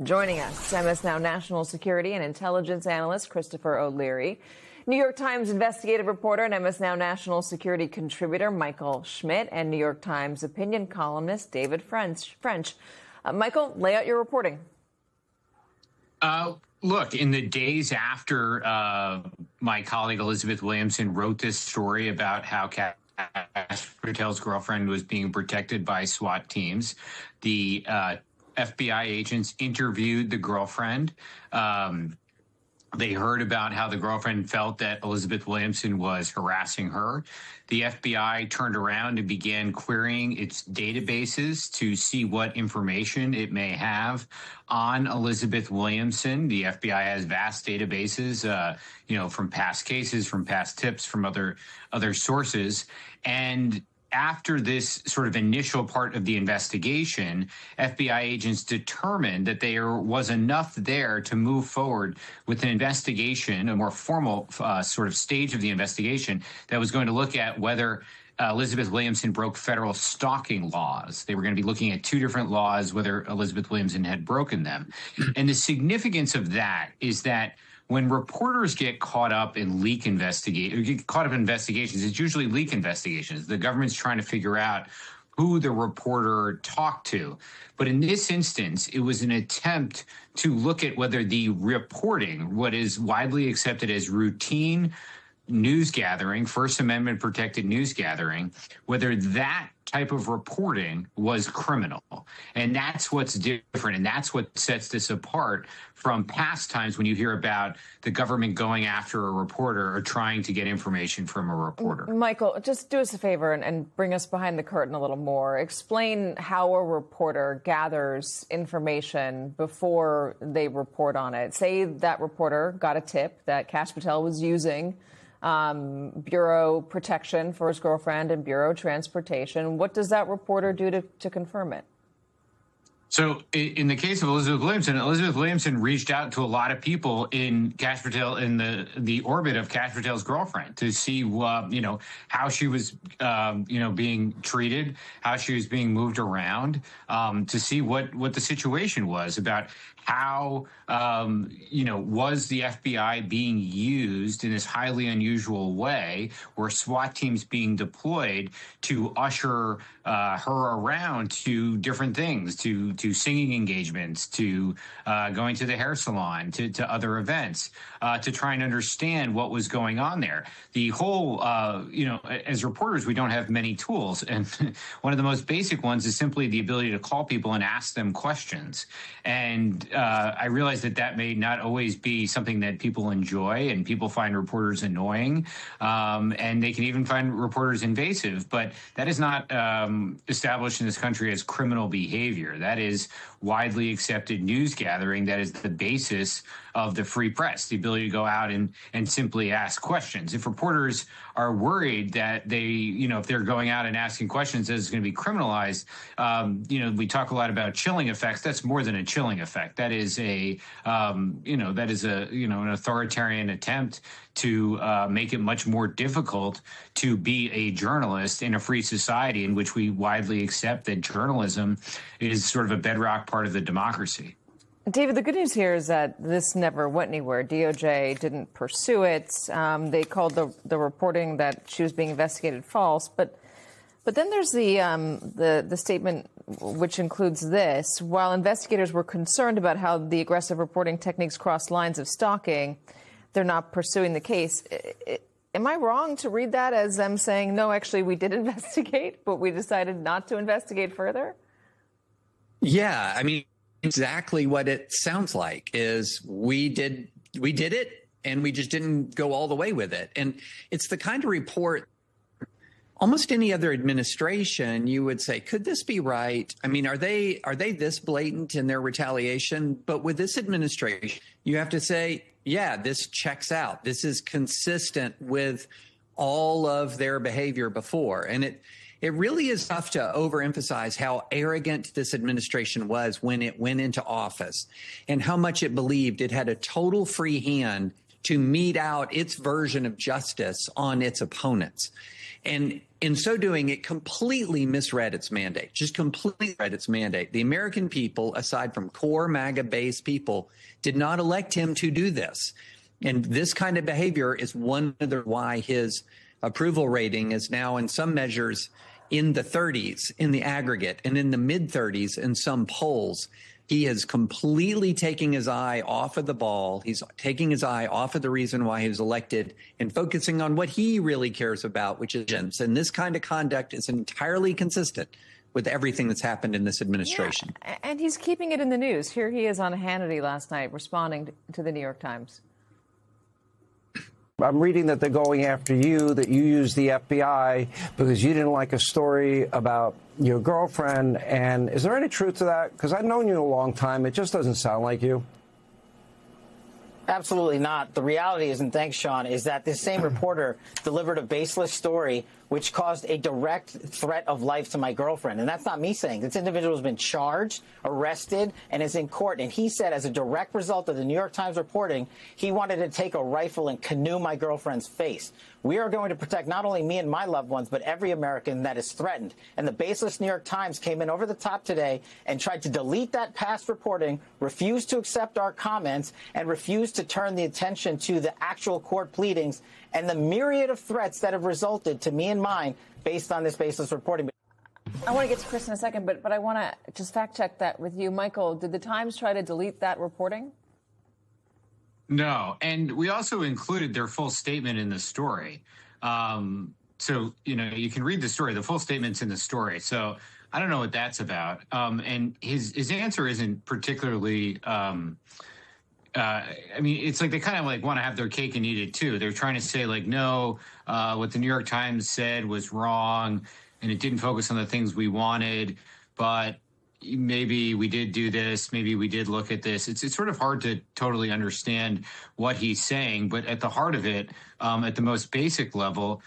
Joining us, MS Now national security and intelligence analyst Christopher O'Leary, New York Times investigative reporter and MS Now national security contributor Michael Schmidt, and New York Times opinion columnist David French. Michael, lay out your reporting. Look, in the days after my colleague Elizabeth Williamson wrote this story about how Patel's girlfriend was being protected by SWAT teams, the FBI agents interviewed the girlfriend. They heard about how the girlfriend felt that Elizabeth Williamson was harassing her. The FBI turned around and began querying its databases to see what information it may have on Elizabeth Williamson. The FBI has vast databases, from past cases, from past tips, from other sources. And after this sort of initial part of the investigation, FBI agents determined that there was enough there to move forward with an investigation, a more formal sort of stage of the investigation that was going to look at whether Elizabeth Williamson broke federal stalking laws. They were going to be looking at two different laws, whether Elizabeth Williamson had broken them. And the significance of that is that when reporters get caught up in investigations, it's usually leak investigations. The government's trying to figure out who the reporter talked to. But in this instance, it was an attempt to look at whether the reporting, what is widely accepted as routine news gathering, First Amendment protected news gathering, whether that type of reporting was criminal. And that's what's different. And that's what sets this apart from past times when you hear about the government going after a reporter or trying to get information from a reporter. Michael, just do us a favor and bring us behind the curtain a little more. Explain how a reporter gathers information before they report on it. Say that reporter got a tip that Patel was using bureau protection for his girlfriend and bureau transportation. What does that reporter do to confirm it? So in the case of Elizabeth Williamson reached out to a lot of people in Patel, in the orbit of Patel's girlfriend, to see how she was being treated, how she was being moved around, to see what the situation was, about how was the FBI being used in this highly unusual way, where SWAT teams being deployed to usher her around to different things, to singing engagements, to going to the hair salon, to other events, to try and understand what was going on there. The whole, as reporters, we don't have many tools. And one of the most basic ones is simply the ability to call people and ask them questions. And I realize that may not always be something that people enjoy, and people find reporters annoying, and they can even find reporters invasive. But that is not established in this country as criminal behavior. That is widely accepted news gathering. That is the basis of the free press, the ability to go out and simply ask questions. If reporters are worried that if they're going out and asking questions, that it's going to be criminalized, we talk a lot about chilling effects. That's more than a chilling effect. That is an authoritarian attempt to make it much more difficult to be a journalist in a free society in which we widely accept that journalism is sort of a bedrock part of the democracy. David, the good news here is that this never went anywhere. DOJ didn't pursue it. They called the reporting that she was being investigated false. But then there's the statement which includes this: while investigators were concerned about how the aggressive reporting techniques crossed lines of stalking, they're not pursuing the case. Am I wrong to read that as them saying, no, actually, we did investigate, but we decided not to investigate further? Yeah, I mean, exactly what it sounds like is we did it, and we just didn't go all the way with it. And it's the kind of report, almost any other administration, you would say, could this be right? I mean, are they this blatant in their retaliation? But with this administration, you have to say, yeah, this checks out. This is consistent with all of their behavior before. And it really is tough to overemphasize how arrogant this administration was when it went into office, and how much it believed it had a total free hand to mete out its version of justice on its opponents. And In so doing, it completely misread its mandate, just completely read its mandate. The American people, aside from core MAGA-based people, did not elect him to do this. And this kind of behavior is one of the why his approval rating is now in some measures in the 30s in the aggregate and in the mid 30s in some polls. He is completely taking his eye off of the ball. He's taking his eye off of the reason why he was elected and focusing on what he really cares about, which is agents. And this kind of conduct is entirely consistent with everything that's happened in this administration. Yeah, and he's keeping it in the news. Here he is on Hannity last night responding to the New York Times. I'm reading that they're going after you, that you used the FBI because you didn't like a story about your girlfriend. And is there any truth to that? Because I've known you a long time. It just doesn't sound like you. Absolutely not. The reality is, and thanks, Sean, is that this same reporter delivered a baseless story which caused a direct threat of life to my girlfriend. And that's not me saying. This individual has been charged, arrested, and is in court. And he said, as a direct result of the New York Times reporting, he wanted to take a rifle and canoe my girlfriend's face. We are going to protect not only me and my loved ones, but every American that is threatened. And the baseless New York Times came in over the top today and tried to delete that past reporting, refused to accept our comments, and refused to turn the attention to the actual court pleadings and the myriad of threats that have resulted to me and mine based on this baseless reporting. I want to get to Chris in a second, but I want to just fact check that with you. Michael, did the Times try to delete that reporting? No, and we also included their full statement in the story. So, you can read the story. The full statement's in the story. So I don't know what that's about. And his answer isn't particularly it's like they kind of want to have their cake and eat it too. They're trying to say no, what the New York Times said was wrong and it didn't focus on the things we wanted, but maybe we did do this, maybe we did look at this. It's sort of hard to totally understand what he's saying, but at the heart of it, at the most basic level,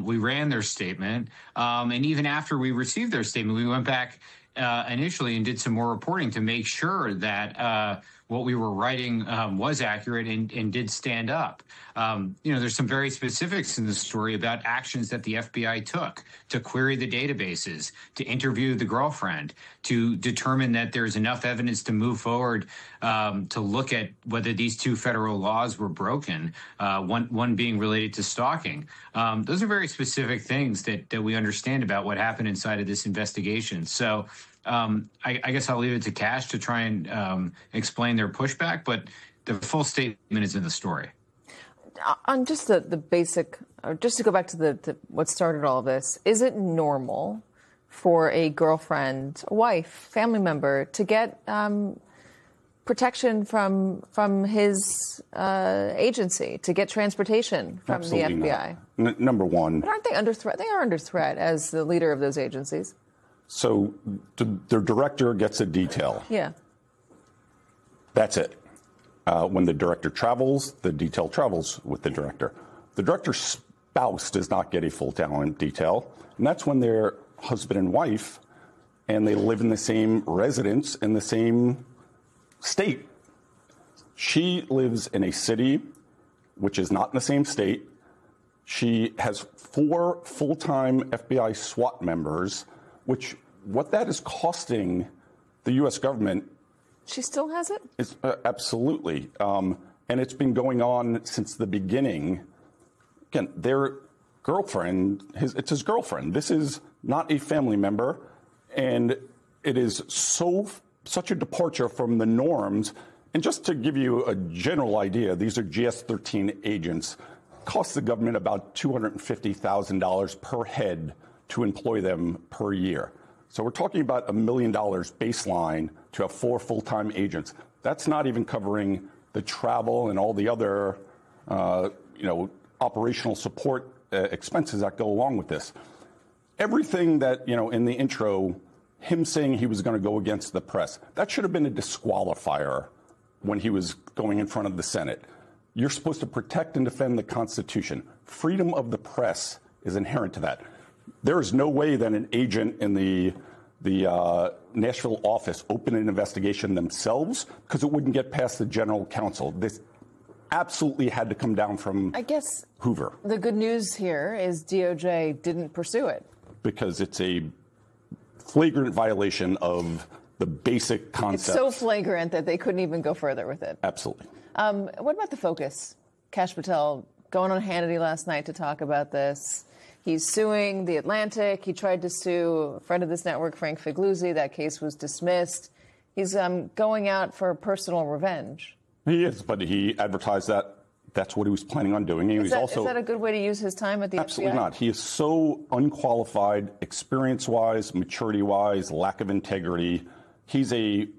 we ran their statement. And even after we received their statement, we went back initially and did some more reporting to make sure that what we were writing was accurate and did stand up. There's some very specifics in the story about actions that the FBI took to query the databases, to interview the girlfriend, to determine that there's enough evidence to move forward to look at whether these two federal laws were broken, one being related to stalking. Those are very specific things that we understand about what happened inside of this investigation. So I guess I'll leave it to Cash to try and explain their pushback, but the full statement is in the story. On just the basic, or just to go back to what started all of this, is it normal for a girlfriend, a wife, family member to get protection from his agency, to get transportation from Absolutely the FBI? Number one. But aren't they under threat? They are under threat as the leader of those agencies. So their director gets a detail. Yeah. That's it. When the director travels, the detail travels with the director. The director's spouse does not get a full talent detail, and that's when they're husband and wife, and they live in the same residence in the same state. She lives in a city which is not in the same state. She has 4 full-time FBI SWAT members, which what that is costing the U.S. government. She still has it? It's, absolutely. And it's been going on since the beginning. Again, their girlfriend, it's his girlfriend. This is not a family member. And it is such a departure from the norms. And just to give you a general idea, these are GS-13 agents. Costs the government about $250,000 per head to employ them per year. So we're talking about $1 million baseline to have 4 full-time agents. That's not even covering the travel and all the other, operational support expenses that go along with this. Everything that, in the intro, him saying he was going to go against the press, that should have been a disqualifier when he was going in front of the Senate. You're supposed to protect and defend the Constitution. Freedom of the press is inherent to that. There is no way that an agent in the Nashville office opened an investigation themselves because it wouldn't get past the general counsel. absolutely had to come down from, I guess, Hoover. The good news here is DOJ didn't pursue it. Because it's a flagrant violation of the basic concept. It's so flagrant that they couldn't even go further with it. Absolutely. What about the focus? Kash Patel going on Hannity last night to talk about this. He's suing The Atlantic. He tried to sue a friend of this network, Frank Figluzzi. That case was dismissed. He's going out for personal revenge. He is, but he advertised that that's what he was planning on doing. Is that a good way to use his time at the Absolutely FBI? not. He is so unqualified, experience-wise, maturity-wise, lack of integrity. He's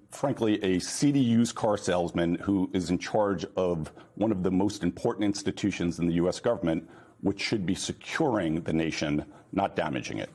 frankly, a seedy used car salesman who is in charge of one of the most important institutions in the U.S. government, which should be securing the nation, not damaging it.